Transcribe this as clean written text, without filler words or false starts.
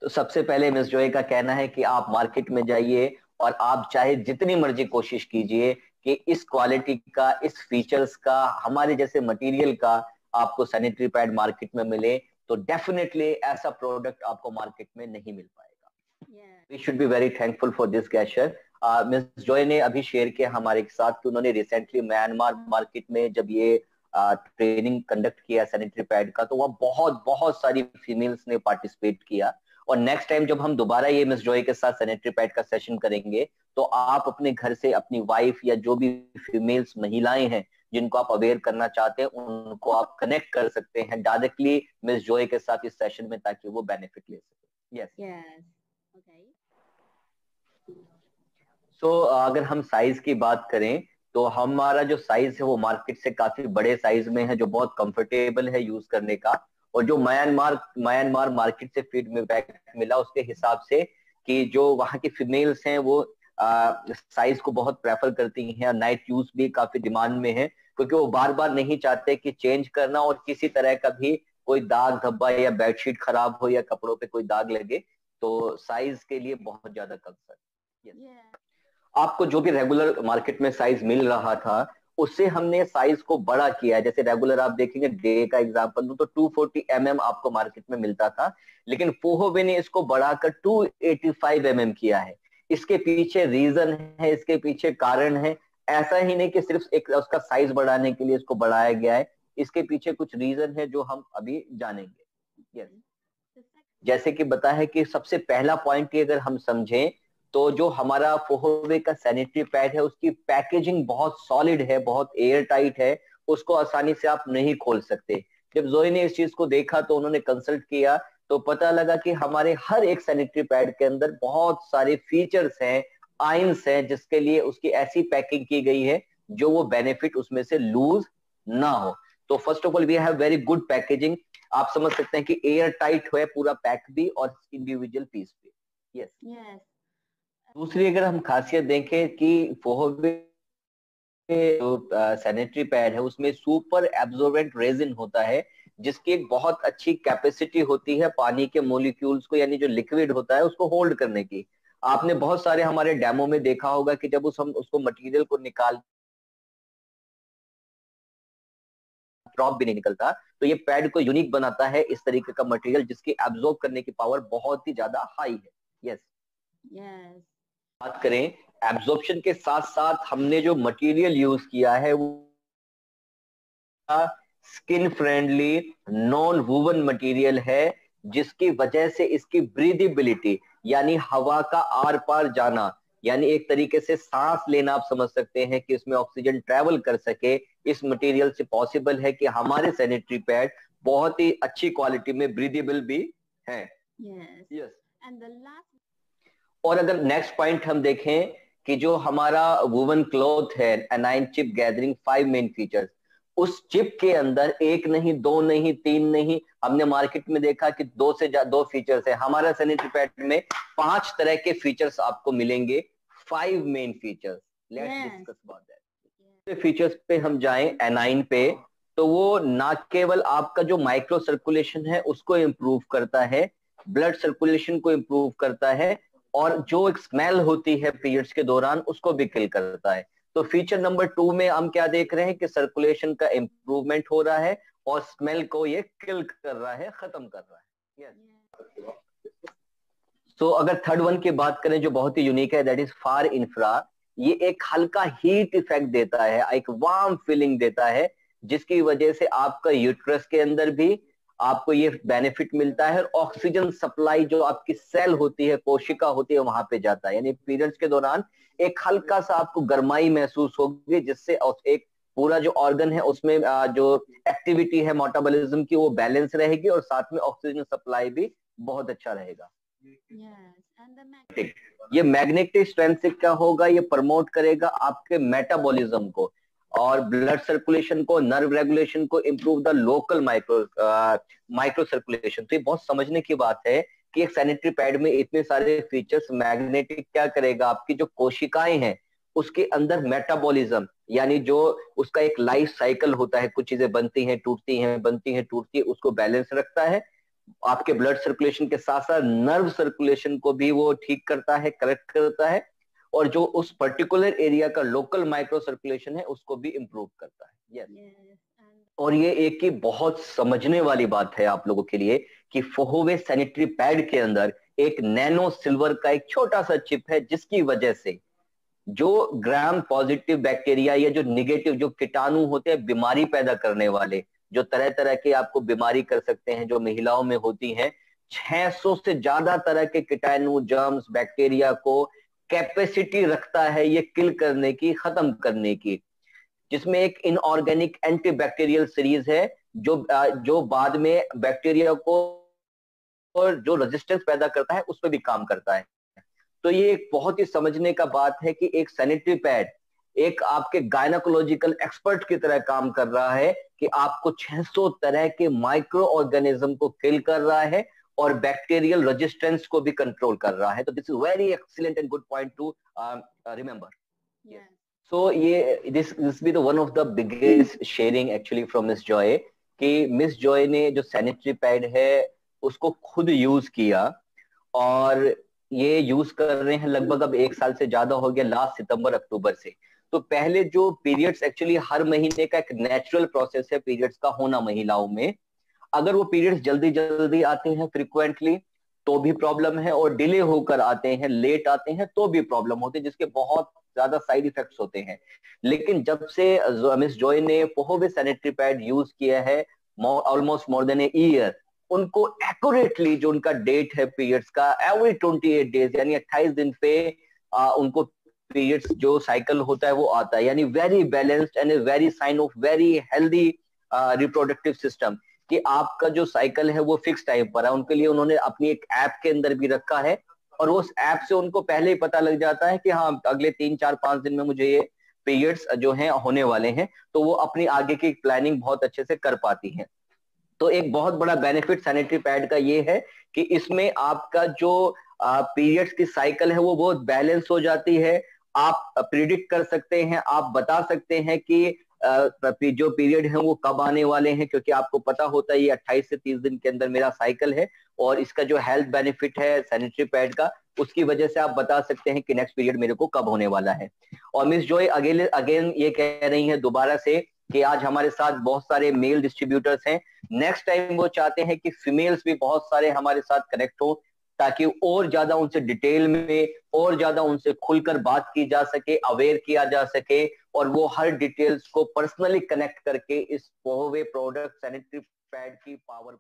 तो सबसे पहले मिस जॉय का कहना है कि आप मार्केट में जाइए और आप चाहे जितनी मर्जी कोशिश कीजिए कि इस क्वालिटी का, इस फीचर्स का, हमारे जैसे मटेरियल का आपको सैनिटरी पैड मार्केट में मिले, तो डेफिनेटली ऐसा प्रोडक्ट आपको मार्केट में नहीं मिल पाएगा। We should be very thankful for this gesture. Miss Joy ने अभी शेयर किया हमारे साथ कि उन्होंने रिसेंटली म्यांमार मार्केट में जब ये ट्रेनिंग कंडक्ट किया सैनिटरी पैड का, तो वह बहुत बहुत सारी फीमेल्स ने पार्टिसिपेट किया। और नेक्स्ट टाइम जब हम दोबारा ये मिस जॉय के साथ सैनिटरी पैड का सेशन करेंगे, तो आप अपने घर से अपनी वाइफ या जो भी फीमेल्स महिलाएं हैं जिनको आप अवेयर करना चाहते हैं, उनको आप कनेक्ट कर सकते हैं डायरेक्टली मिस जॉय के साथ इस सेशन में, ताकि वो बेनिफिट ले सके। Yes, okay. सो अगर हम साइज की बात करें, तो हमारा जो साइज है वो मार्केट से काफी बड़े साइज में है, जो बहुत कंफर्टेबल है यूज करने का। और जो म्यांमार मार्केट से फीडबैक मिला उसके हिसाब से कि जो वहाँ की फीमेल्स हैं वो साइज को बहुत प्रेफर करती हैं, नाइट यूज भी काफी डिमांड में है, क्योंकि वो बार बार नहीं चाहते कि चेंज करना और किसी तरह का भी कोई दाग धब्बा या बेडशीट खराब हो या कपड़ों पे कोई दाग लगे, तो साइज के लिए बहुत ज्यादा कंसर्न। आपको जो भी रेगुलर मार्केट में साइज मिल रहा था उससे हमने साइज को बड़ा किया है। जैसे रेगुलर आप देखेंगे, डे का एग्जांपल दूं तो 240 आपको मार्केट में मिलता था, लेकिन फोहोवे ने इसको बढ़ाकर 285 किया है। इसके पीछे रीजन है, इसके पीछे कारण है। ऐसा ही नहीं कि सिर्फ एक उसका साइज बढ़ाने के लिए इसको बढ़ाया गया है, इसके पीछे कुछ रीजन है जो हम अभी जानेंगे। यस, जैसे कि बताया है कि सबसे पहला पॉइंट अगर हम समझें, तो जो हमारा फोहोवे का सैनिटरी पैड है उसकी पैकेजिंग बहुत सॉलिड है, बहुत एयर टाइट है, उसको आसानी से आप नहीं खोल सकते। जब जोई ने इस चीज को देखा तो उन्होंने कंसल्ट किया, तो पता लगा कि हमारे हर एक सैनिटरी पैड के अंदर बहुत सारे फीचर्स हैं, आइंस हैं, जिसके लिए उसकी ऐसी पैकिंग की गई है जो वो बेनिफिट उसमें से लूज ना हो। तो first of all we have very good packaging. आप समझ सकते हैं कि एयर टाइट है पूरा पैक भी और इंडिविजुअल पीस भी। यस। दूसरी अगर हम खासियत देखें कि फोहोवे जो सैनिटरी पैड है उसमें सुपर एब्जॉर्बेंट रेजिन होता है, जिसकी एक बहुत अच्छी कैपेसिटी होती है पानी के मोलिक्यूल्स को, यानी जो लिक्विड होता है उसको होल्ड करने की। आपने बहुत सारे हमारे डेमो में देखा होगा कि जब हम उसको मटेरियल को निकाल, ड्रॉप भी नहीं निकलता, तो ये पैड को यूनिक बनाता है इस तरीके का मटेरियल जिसकी एब्जॉर्ब करने की पावर बहुत ही ज्यादा हाई है। Yes, yes. बात करें एब्जॉर्प्शन के साथ साथ हमने जो मटेरियल यूज किया है वो skin friendly non woven material है, जिसकी वजह से इसकी ब्रीदेबिलिटी यानी हवा का आर पार जाना, यानी एक तरीके से सांस लेना आप समझ सकते हैं कि इसमें ऑक्सीजन ट्रेवल कर सके, इस मटेरियल से पॉसिबल है कि हमारे सैनिटरी पैड बहुत ही अच्छी क्वालिटी में ब्रीदेबल भी है। यस। एंड द लास्ट, और अगर नेक्स्ट पॉइंट हम देखें कि जो हमारा वुवन क्लॉथ है A9 chip gathering 5 main features, उस चिप के अंदर एक नहीं, दो नहीं, तीन नहीं, हमने मार्केट में देखा कि दो फीचर्स है, हमारा सैनिटरी पैड में 5 तरह के फीचर्स आपको मिलेंगे। 5 main features, let's discuss about that. Features पे हम जाएं एनाइन पे, तो वो ना केवल आपका जो माइक्रो सर्कुलेशन है उसको इम्प्रूव करता है, ब्लड सर्कुलेशन को इम्प्रूव करता है, और जो एक स्मेल होती है पीरियड्स के दौरान उसको भी किल करता है। तो फीचर नंबर 2 में हम क्या देख रहे हैं कि सर्कुलेशन का इम्प्रूवमेंट हो रहा है और स्मेल को ये किल कर रहा है, खत्म कर रहा है। तो अगर थर्ड वन की बात करें जो बहुत ही यूनिक है, दैट इज फार इंफ्रा। ये एक हल्का हीट इफेक्ट देता है, एक वार्म फीलिंग देता है, जिसकी वजह से आपका यूट्रस के अंदर भी आपको ये बेनिफिट मिलता है। ऑक्सीजन सप्लाई जो आपकी सेल होती है, कोशिका होती है, वहां पे जाता है, यानी पीरियड्स के दौरान एक हल्का सा आपको गर्माई महसूस होगी, जिससे एक पूरा जो ऑर्गन है उसमें जो एक्टिविटी है मेटाबॉलिज्म की वो बैलेंस रहेगी, और साथ में ऑक्सीजन सप्लाई भी बहुत अच्छा रहेगा। ये मैग्नेटिक स्ट्रेंथ से क्या होगा, ये प्रमोट करेगा आपके मेटाबॉलिज्म को और ब्लड सर्कुलेशन को, नर्व रेगुलेशन को, improve the local micro circulation. तो ये बहुत समझने की बात है कि एक सैनिटरी पैड में इतने सारे फीचर्स। मैग्नेटिक क्या करेगा, आपकी जो कोशिकाएं हैं उसके अंदर मेटाबॉलिज्म, यानी जो उसका एक लाइफ साइकिल होता है, कुछ चीजें बनती हैं टूटती हैं, बनती हैं टूटती है, उसको बैलेंस रखता है। आपके ब्लड सर्कुलेशन के साथ साथ नर्व सर्कुलेशन को भी वो ठीक करता है, करेक्ट करता है, और जो उस पर्टिकुलर एरिया का लोकल माइक्रो सर्कुलेशन है उसको भी इम्प्रूव करता है। यस। और ये एक की बहुत समझने वाली बात है आप लोगों के लिए कि फोहोवे सैनिटरी पैड के अंदर एक नैनो सिल्वर का एक छोटा सा चिप है, जिसकी वजह से जो ग्राम पॉजिटिव बैक्टीरिया या जो निगेटिव जो कीटाणु होते हैं बीमारी पैदा करने वाले, जो तरह तरह के आपको बीमारी कर सकते हैं, जो महिलाओं में होती हैं, 600 से ज्यादा तरह के कीटाणु, जर्म्स, बैक्टीरिया को कैपेसिटी रखता है ये किल करने की, खत्म करने की, जिसमें एक इनऑर्गेनिक एंटीबैक्टीरियल सीरीज है जो बाद में बैक्टीरिया को और जो रेजिस्टेंस पैदा करता है उस पर भी काम करता है। तो ये एक बहुत ही समझने का बात है कि एक सैनिटरी पैड एक आपके गायनाकोलॉजिकल एक्सपर्ट की तरह काम कर रहा है कि आपको 600 तरह के माइक्रो ऑर्गेनिज्म को किल कर रहा है और बैक्टीरियल रेजिस्टेंस को भी कंट्रोल कर रहा है। तो this is very excellent and good point to remember. So ये this be the one of the biggest sharing actually from miss Joy, कि मिस जॉय ने जो सैनिटरी पैड है उसको खुद यूज किया, और ये यूज कर रहे हैं लगभग अब 1 साल से ज्यादा हो गया, लास्ट सितंबर अक्टूबर से। तो पहले जो पीरियड्स, एक्चुअली हर महीने का एक नेचुरल प्रोसेस है पीरियड्स का होना महिलाओं में, अगर वो पीरियड्स जल्दी जल्दी आते हैं फ्रिक्वेंटली तो भी प्रॉब्लम है, और डिले होकर आते हैं, लेट आते हैं तो भी प्रॉब्लम होती है, जिसके बहुत ज्यादा साइड इफेक्ट्स होते हैं। लेकिन जब से मिस जॉय ने फोहोवे सैनिटरी पैड यूज किया है almost more than a year, उनको एक्यूरेटली जो उनका डेट है पीरियड्स का एवरी 28 डेज यानी 28 दिन पे उनको पीरियड्स जो साइकिल होता है वो आता है, यानी very balanced and very sign of very healthy reproductive system, कि आपका जो साइकिल है वो फिक्स टाइम पर है। उनके लिए उन्होंने अपनी एक ऐप के अंदर भी रखा है, और उस ऐप से उनको पहले ही पता लग जाता है कि हाँ अगले 3, 4, 5 दिन में मुझे ये पीरियड्स जो हैं होने वाले हैं, तो वो अपनी आगे की प्लानिंग बहुत अच्छे से कर पाती हैं। तो एक बहुत बड़ा बेनिफिट सैनिटरी पैड का ये है कि इसमें आपका जो पीरियड्स की साइकिल है वो बहुत बैलेंस हो जाती है। आप प्रिडिक्ट कर सकते हैं, आप बता सकते हैं कि जो पीरियड है वो कब आने वाले हैं, क्योंकि आपको पता होता है ये 28 से 30 दिन के अंदर मेरा साइकिल है, और इसका जो हेल्थ बेनिफिट है सैनिटरी पैड का, उसकी वजह से आप बता सकते हैं कि नेक्स्ट पीरियड मेरे को कब होने वाला है। और मिस जॉय अगेन ये कह रही हैं दोबारा से कि आज हमारे साथ बहुत सारे मेल डिस्ट्रीब्यूटर्स हैं, नेक्स्ट टाइम वो चाहते हैं कि फीमेल्स भी बहुत सारे हमारे साथ कनेक्ट हो, ताकि और ज्यादा उनसे डिटेल में और ज्यादा उनसे खुलकर बात की जा सके, अवेयर किया जा सके, और वो हर डिटेल्स को पर्सनली कनेक्ट करके इस फोहोवे प्रोडक्ट सैनिटरी पैड की पावर